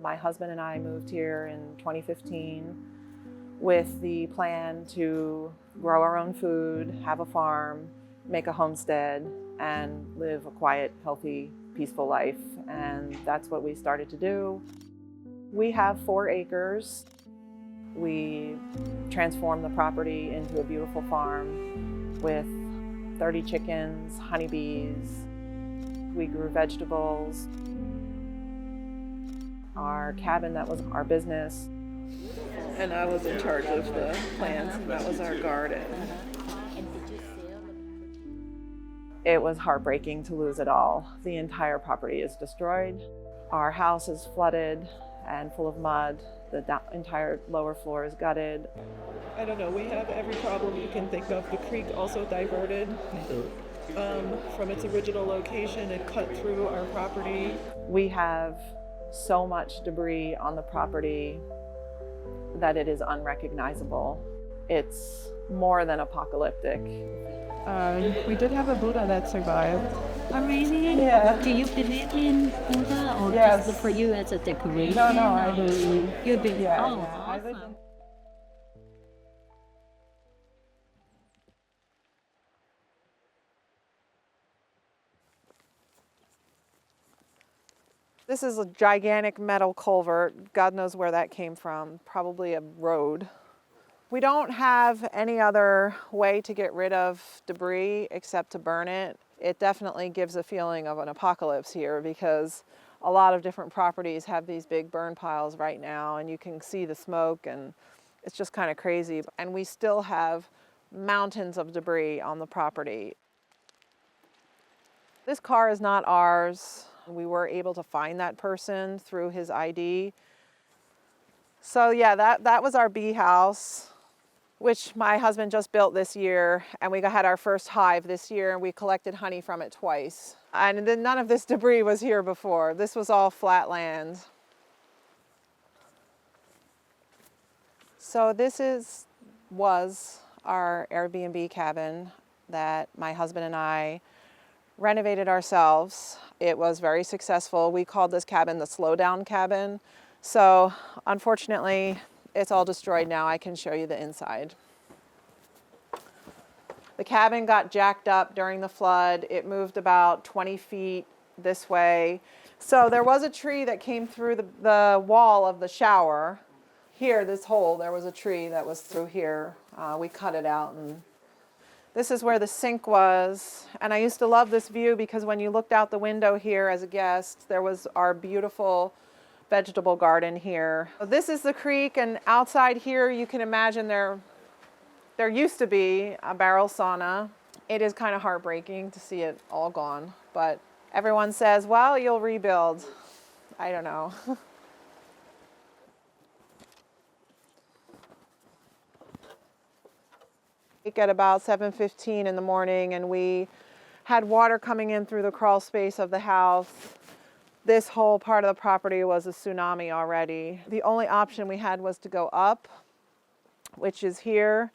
My husband and I moved here in 2015 with the plan to grow our own food, have a farm, make a homestead, and live a quiet, healthy, peaceful life. And that's what we started to do. We have 4 acres. We transformed the property into a beautiful farm with 30 chickens, honeybees. We grew vegetables. Our cabin, that was our business. And I was in charge of the plants, and that was our garden. It was heartbreaking to lose it all. The entire property is destroyed. Our house is flooded and full of mud. The entire lower floor is gutted. I don't know, we have every problem you can think of. The creek also diverted from its original location. It cut through our property. We have so much debris on the property that it is unrecognizable. It's more than apocalyptic. We did have a Buddha that survived. Oh, really? Yeah. Do you believe in Buddha, or Yes. just for you as a decoration? No, I believe. You believe? Yeah, Oh, yeah. I live awesome. This is a gigantic metal culvert. God knows where that came from, probably a road. We don't have any other way to get rid of debris except to burn it. It definitely gives a feeling of an apocalypse here because a lot of different properties have these big burn piles right now, and you can see the smoke, and it's just kind of crazy. And we still have mountains of debris on the property. This car is not ours. We were able to find that person through his ID. So yeah, that was our bee house, which my husband just built this year, and we had our first hive this year, and we collected honey from it twice. And then none of this debris was here before. This was all flat land. So this was our Airbnb cabin that my husband and I renovated ourselves. It was very successful. We called this cabin the slow down cabin. So unfortunately, it's all destroyed now. I can show you the inside. The cabin got jacked up during the flood. It moved about 20 feet this way. So there was a tree that came through the wall of the shower. Here, this hole, there was a tree that was through here. We cut it out, and this is where the sink was. And I used to love this view because when you looked out the window here as a guest, there was our beautiful vegetable garden here. This is the creek, and outside here you can imagine there used to be a barrel sauna. It is kind of heartbreaking to see it all gone, but everyone says, well, you'll rebuild. I don't know. At about 7:15 in the morning, and we had water coming in through the crawl space of the house. This whole part of the property was a tsunami already. The only option we had was to go up, which is here.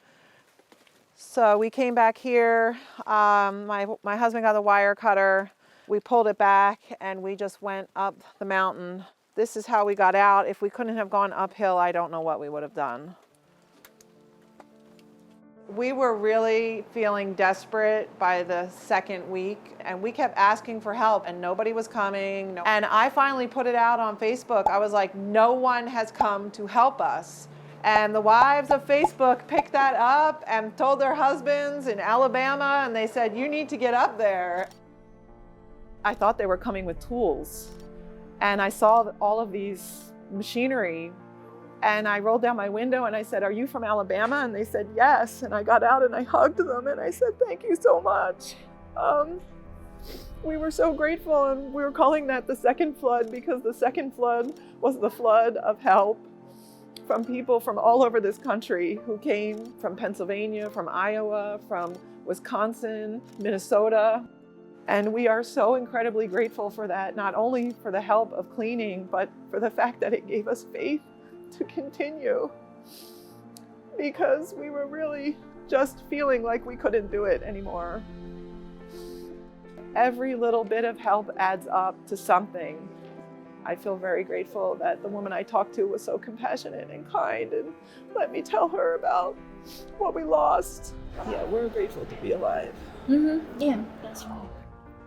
So we came back here. My husband got a wire cutter. We pulled it back, and we just went up the mountain. This is how we got out. If we couldn't have gone uphill, I don't know what we would have done. We were really feeling desperate by the second week, and we kept asking for help, and nobody was coming. And I finally put it out on Facebook. I was like, no one has come to help us. And the wives of Facebook picked that up and told their husbands in Alabama, and they said, you need to get up there. I thought they were coming with tools, and I saw all of these machinery. And I rolled down my window and I said, are you from Alabama? And they said, yes. And I got out and I hugged them and I said, thank you so much. We were so grateful, and we were calling that the second flood because the second flood was the flood of help from people from all over this country who came from Pennsylvania, from Iowa, from Wisconsin, Minnesota. And we are so incredibly grateful for that, not only for the help of cleaning, but for the fact that it gave us faith to continue, because we were really just feeling like we couldn't do it anymore. Every little bit of help adds up to something. I feel very grateful that the woman I talked to was so compassionate and kind and let me tell her about what we lost. Yeah, we're grateful to be alive. Yeah, that's right.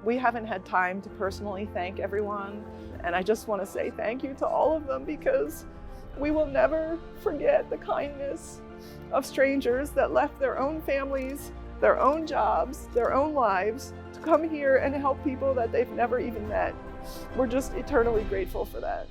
We haven't had time to personally thank everyone, and I just want to say thank you to all of them because we will never forget the kindness of strangers that left their own families, their own jobs, their own lives to come here and help people that they've never even met. We're just eternally grateful for that.